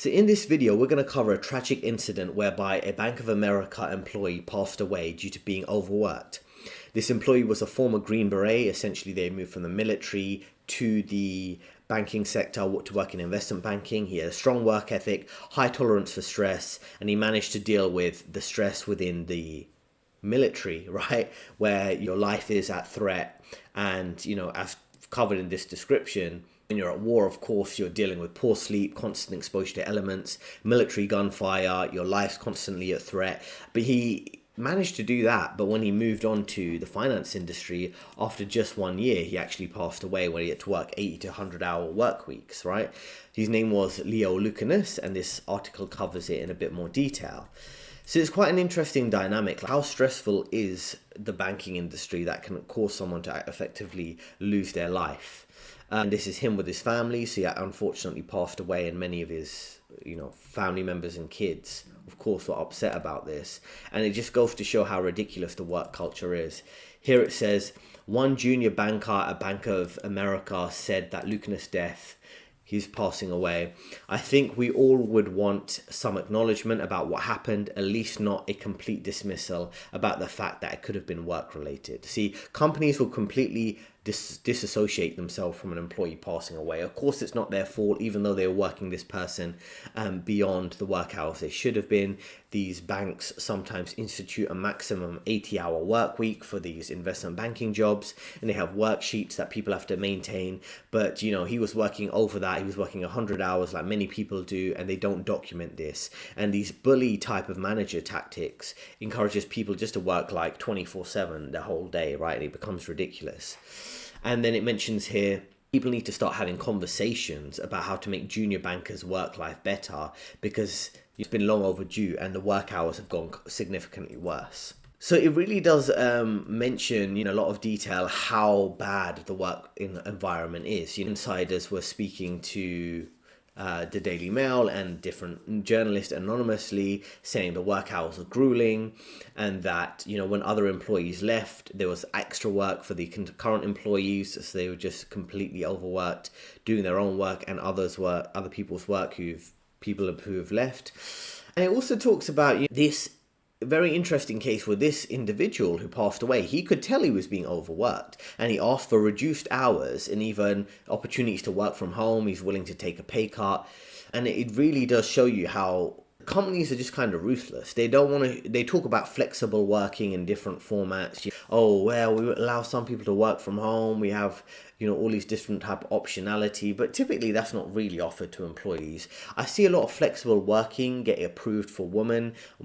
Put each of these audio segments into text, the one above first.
So in this video, we're going to cover a tragic incident whereby a Bank of America employee passed away due to being overworked. This employee was a former Green Beret. Essentially, they moved from the military to the banking sector to work in investment banking. He had a strong work ethic, high tolerance for stress, and he managed to deal with the stress within the military, right? Where your life is at threat. And, as covered in this description, when you're at war, of course, you're dealing with poor sleep, constant exposure to elements, military gunfire, your life's constantly at threat. But he managed to do that. But when he moved on to the finance industry, after just 1 year, he actually passed away when he had to work 80 to 100-hour work weeks, right? His name was Leo Lucanus, and this article covers it in a bit more detail. So it's quite an interesting dynamic. How stressful is the banking industry that can cause someone to effectively lose their life? And this is him with his family. So he unfortunately passed away, and many of his, family members and kids, of course, were upset about this. And it just goes to show how ridiculous the work culture is. Here it says, one junior banker at Bank of America said that Lucanus' death, he's passing away. I think we all would want some acknowledgement about what happened, at least not a complete dismissal about the fact that it could have been work related. See, companies will completely disassociate themselves from an employee passing away. Of course, it's not their fault, even though they were working this person beyond the work hours they should have been. These banks sometimes institute a maximum 80-hour work week for these investment banking jobs, and they have worksheets that people have to maintain. But, he was working over that. He was working 100 hours like many people do, and they don't document this. And these bully type of manager tactics encourages people just to work like 24/7 the whole day, right? And it becomes ridiculous. And then it mentions here, people need to start having conversations about how to make junior bankers' work life better, because it's been long overdue and the work hours have gone significantly worse. So it really does mention, a lot of detail how bad the work environment is. Insiders were speaking to the Daily Mail and different journalists anonymously saying the work hours are grueling, and that, when other employees left, there was extra work for the current employees, so they were just completely overworked doing their own work, and other people's work people who have left. And it also talks about this very interesting case where this individual who passed away, he could tell he was being overworked, and he asked for reduced hours and even opportunities to work from home. He's willing to take a pay cut. And it really does show you how companies are just kind of ruthless. They talk about flexible working in different formats. Oh, well, we allow some people to work from home. We have, all these different type of optionality, but typically that's not really offered to employees. I see a lot of flexible working getting approved for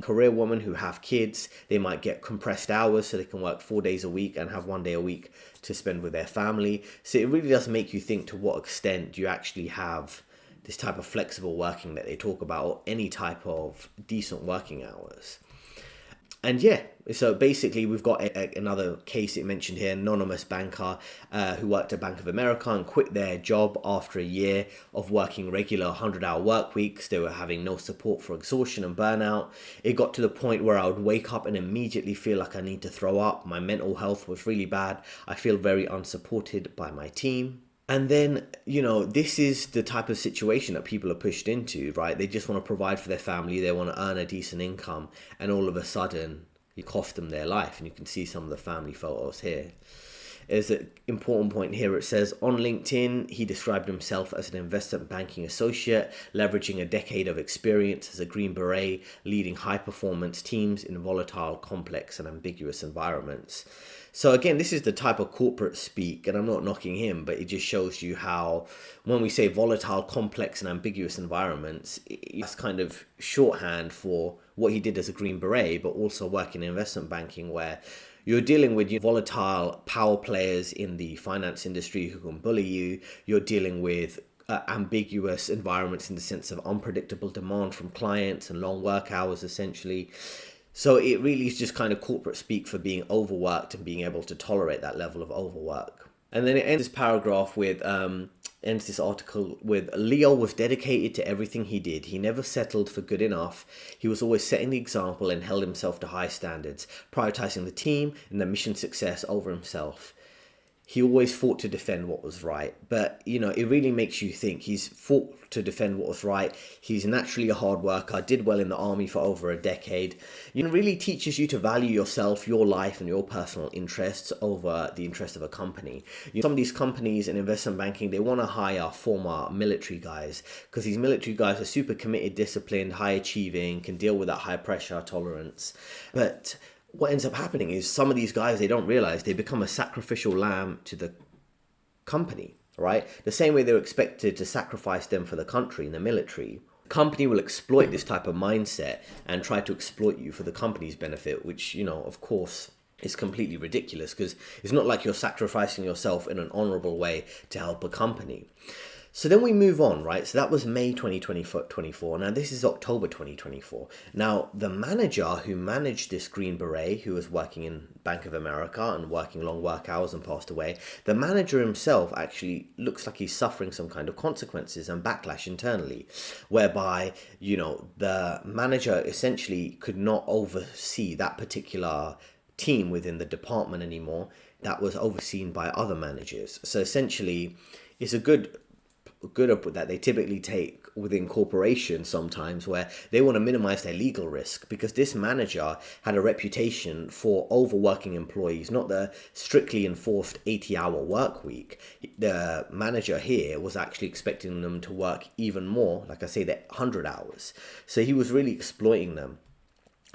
career women who have kids. They might get compressed hours so they can work 4 days a week and have 1 day a week to spend with their family. So it really does make you think, to what extent do you actually have this type of flexible working that they talk about, or any type of decent working hours. And so basically we've got another case it mentioned here, anonymous banker who worked at Bank of America and quit their job after a year of working regular 100-hour work weeks. They were having no support for exhaustion and burnout. It got to the point where I would wake up and immediately feel like I need to throw up. My mental health was really bad. I feel very unsupported by my team. And then, this is the type of situation that people are pushed into, right? They just want to provide for their family. They want to earn a decent income. And all of a sudden, you cost them their life. And you can see some of the family photos here. There's an important point here. It says, on LinkedIn, he described himself as an investment banking associate, leveraging a decade of experience as a Green Beret, leading high-performance teams in volatile, complex, and ambiguous environments. So again, this is the type of corporate speak, and I'm not knocking him, but it just shows you how, when we say volatile, complex, and ambiguous environments, it's kind of shorthand for what he did as a Green Beret, but also working in investment banking, where you're dealing with volatile power players in the finance industry who can bully you. You're dealing with ambiguous environments in the sense of unpredictable demand from clients and long work hours, essentially. So it really is just kind of corporate speak for being overworked and being able to tolerate that level of overwork. And then it ends this paragraph with, ends this article with, Leo was dedicated to everything he did. He never settled for good enough. He was always setting the example and held himself to high standards, prioritizing the team and the mission success over himself. he always fought to defend what was right. But, it really makes you think. He's fought to defend what was right. He's naturally a hard worker, did well in the army for over a decade. Really teaches you to value yourself, your life, and your personal interests over the interest of a company. Some of these companies in investment banking, they want to hire former military guys because these military guys are super committed, disciplined, high achieving, can deal with that high pressure tolerance. But what ends up happening is some of these guys, they don't realize they become a sacrificial lamb to the company, right? The same way they're expected to sacrifice them for the country in the military. The company will exploit this type of mindset and try to exploit you for the company's benefit, which, of course, is completely ridiculous because it's not like you're sacrificing yourself in an honorable way to help a company. So then we move on, right? So that was May 2024. Now this is October 2024. Now the manager who managed this Green Beret, who was working in Bank of America and working long work hours and passed away, the manager himself actually looks like he's suffering some kind of consequences and backlash internally, whereby, the manager essentially could not oversee that particular team within the department anymore. That was overseen by other managers. So essentially, it's a good that they typically take within corporations sometimes, where they want to minimize their legal risk, because this manager had a reputation for overworking employees, not the strictly enforced 80-hour work week. The manager here was actually expecting them to work even more, like I say, the 100 hours. So he was really exploiting them.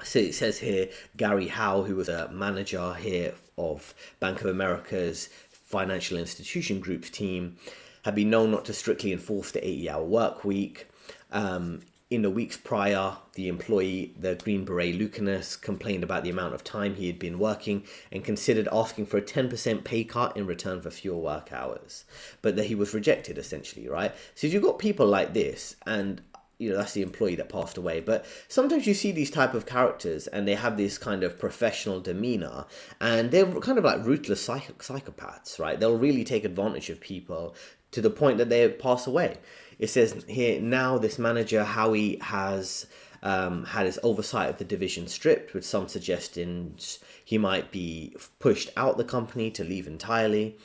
So it says here, Gary Howe, who was a manager here of Bank of America's Financial Institution Group's team, had been known not to strictly enforce the 80-hour work week. In the weeks prior, the employee, the Green Beret Lucanus, complained about the amount of time he had been working and considered asking for a 10% pay cut in return for fewer work hours. But that he was rejected, essentially, right? So if you've got people like this, and that's the employee that passed away. But sometimes you see these type of characters and they have this kind of professional demeanor, and they're kind of like ruthless psychopaths, right? They'll really take advantage of people to the point that they pass away. It says here, now this manager, Howie, has had his oversight of the division stripped, with some suggestions he might be pushed out the company to leave entirely.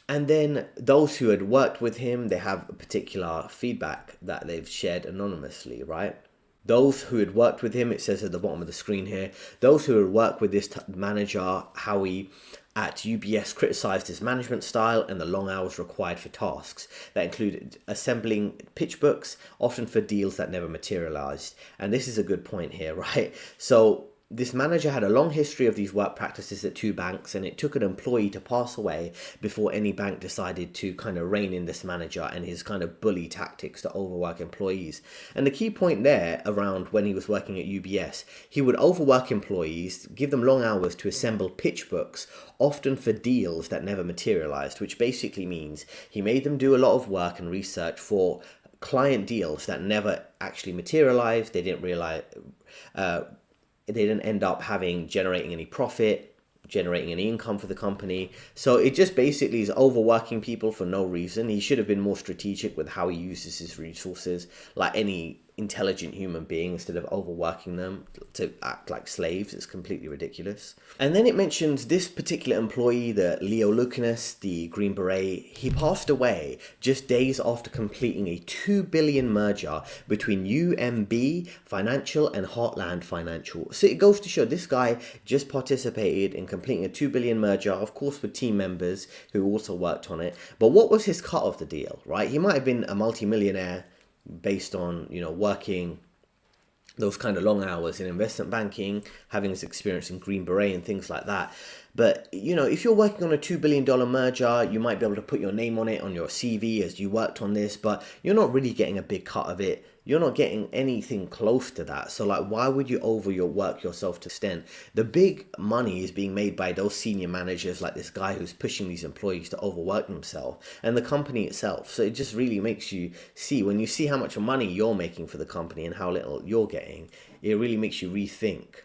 And then those who had worked with him, they have a particular feedback that they've shared anonymously, right? Those who had worked with him, it says at the bottom of the screen here, those who had worked with this manager, Howie, at UBS criticized his management style and the long hours required for tasks that included assembling pitch books, often for deals that never materialized. And this is a good point here, right? So this manager had a long history of these work practices at two banks, and it took an employee to pass away before any bank decided to kind of rein in this manager and his kind of bully tactics to overwork employees. And the key point there around when he was working at UBS, he would overwork employees, give them long hours to assemble pitch books, often for deals that never materialized, which basically means he made them do a lot of work and research for client deals that never actually materialized. They didn't realize... they didn't end up generating any profit, generating any income for the company. So it just basically is overworking people for no reason. He should have been more strategic with how he uses his resources, like any intelligent human being, instead of overworking them to act like slaves. It's completely ridiculous. And then it mentions this particular employee, the Leo Lucanus, the Green Beret. He passed away just days after completing a $2 billion merger between UMB Financial and Heartland Financial. So it goes to show this guy just participated in completing a $2 billion merger, of course with team members who also worked on it. But what was his cut of the deal, right? He might have been a multimillionaire based on, working those kind of long hours in investment banking, having his experience in Green Beret and things like that. But, if you're working on a $2 billion merger, you might be able to put your name on it on your CV as you worked on this, but you're not really getting a big cut of it. You're not getting anything close to that. So why would you overwork yourself to extent? The big money is being made by those senior managers, like this guy who's pushing these employees to overwork themselves, and the company itself. So it just really makes you see, when you see how much money you're making for the company and how little you're getting, it really makes you rethink,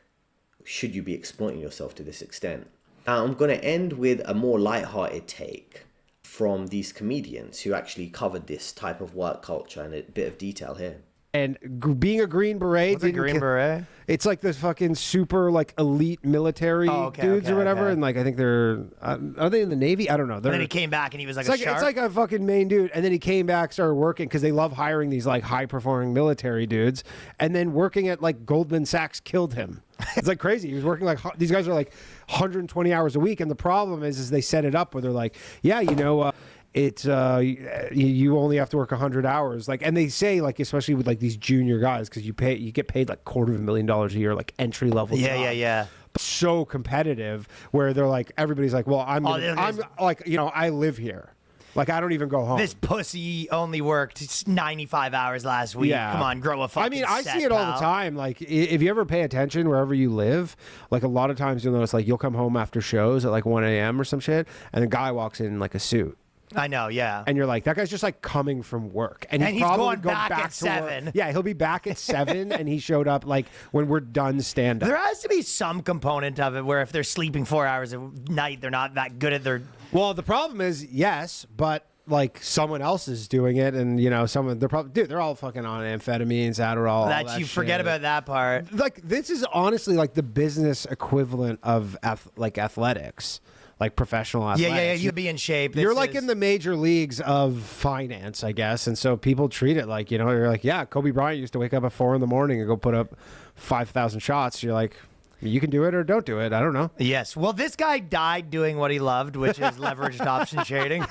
should you be exploiting yourself to this extent? Now I'm going to end with a more lighthearted take from these comedians who actually covered this type of work culture in a bit of detail here. And being a Green Beret. What's a Green Beret? It's like the fucking super like elite military dudes or whatever. And like I think they're are they in the Navy? I don't know. And then he came back and he was like a shark. It's like a fucking main dude. And then he came back, started working because they love hiring these like high performing military dudes. And then working at like Goldman Sachs killed him. It's like crazy. He was working like these guys are like 120 hours a week. And the problem is they set it up where they're like, yeah, you know. It's you only have to work 100 hours, like, and they say like especially with like these junior guys because you get paid like $250,000 a year, like entry level. Yeah. So competitive where they're like everybody's like, well, I'm like, you know, I live here, like I don't even go home. This pussy only worked 95 hours last week. Yeah. Come on, grow a fucking. I mean, I see it all the time. Like if you ever pay attention wherever you live, like a lot of times you'll notice like you'll come home after shows at like 1 a.m. or some shit, and the guy walks in like a suit. I know, yeah. And you're like, that guy's just like coming from work. And he's going back at 7. Yeah, he'll be back at 7 and he showed up like when we're done stand up. There has to be some component of it where if they're sleeping 4 hours a night, they're not that good at their... Well, the problem is, yes, but like someone else is doing it and you know, they're all fucking on amphetamines, Adderall. That you forget about that part. Like this is honestly like the business equivalent of athletics. Like professional athletics. Yeah. You'd be in shape. You're like in the major leagues of finance, I guess. And so people treat it like, you know, you're like, yeah, Kobe Bryant used to wake up at 4 a.m. and go put up 5,000 shots. You're like, you can do it or don't do it. I don't know. Yes. Well, this guy died doing what he loved, which is leveraged option trading.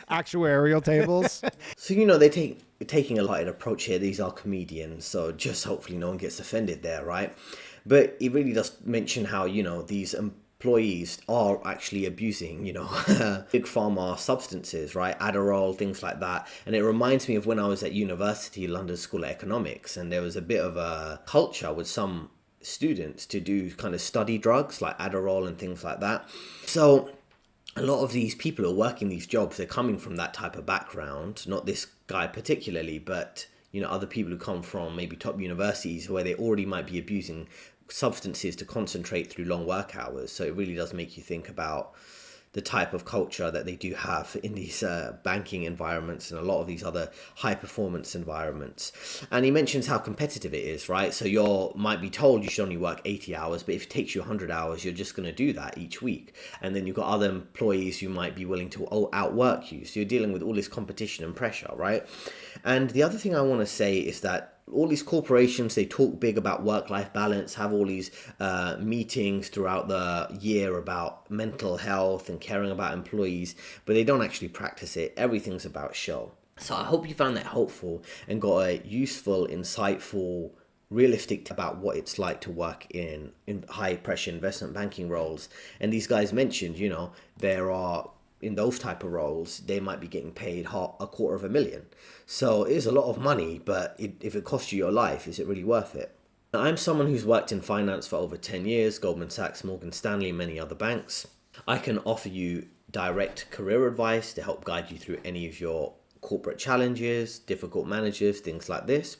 Actuarial tables. So, you know, they're taking a lighted approach here. These are comedians. So just hopefully no one gets offended there, right? But it really does mention how, you know, these employees are actually abusing, you know, big pharma substances, right? Adderall, things like that. And it reminds me of when I was at university, London School of Economics, and there was a bit of a culture with some students to do kind of study drugs like Adderall and things like that. So a lot of these people who are working these jobs, they're coming from that type of background, not this guy particularly, but, you know, other people who come from maybe top universities where they already might be abusing substances to concentrate through long work hours. So it really does make you think about the type of culture that they do have in these banking environments and a lot of these other high performance environments. And he mentions how competitive it is, right? So you might be told you should only work 80 hours, but if it takes you 100 hours, you're just going to do that each week. And then you've got other employees who might be willing to outwork you. So you're dealing with all this competition and pressure, right? And the other thing I want to say is that all these corporations, they talk big about work-life balance, have all these meetings throughout the year about mental health and caring about employees, but they don't actually practice it. Everything's about show. So I hope you found that helpful and got a useful, insightful, realistic about what it's like to work in high-pressure investment banking roles. And these guys mentioned, you know, there are... in those type of roles, they might be getting paid $250,000. So it is a lot of money, but if it costs you your life, is it really worth it? Now, I'm someone who's worked in finance for over 10 years, Goldman Sachs, Morgan Stanley, and many other banks. I can offer you direct career advice to help guide you through any of your corporate challenges, difficult managers, things like this.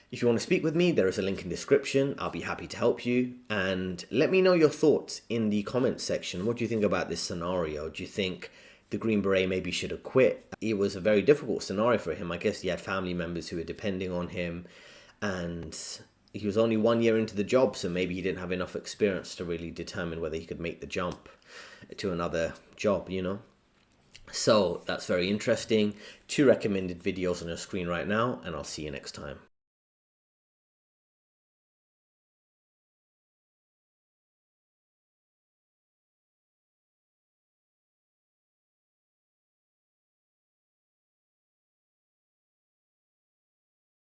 If you want to speak with me, there is a link in the description. I'll be happy to help you. And let me know your thoughts in the comments section. What do you think about this scenario? Do you think the Green Beret maybe should have quit? It was a very difficult scenario for him. I guess he had family members who were depending on him. And he was only 1 year into the job, so maybe he didn't have enough experience to really determine whether he could make the jump to another job, you know? So that's very interesting. 2 recommended videos on your screen right now, and I'll see you next time.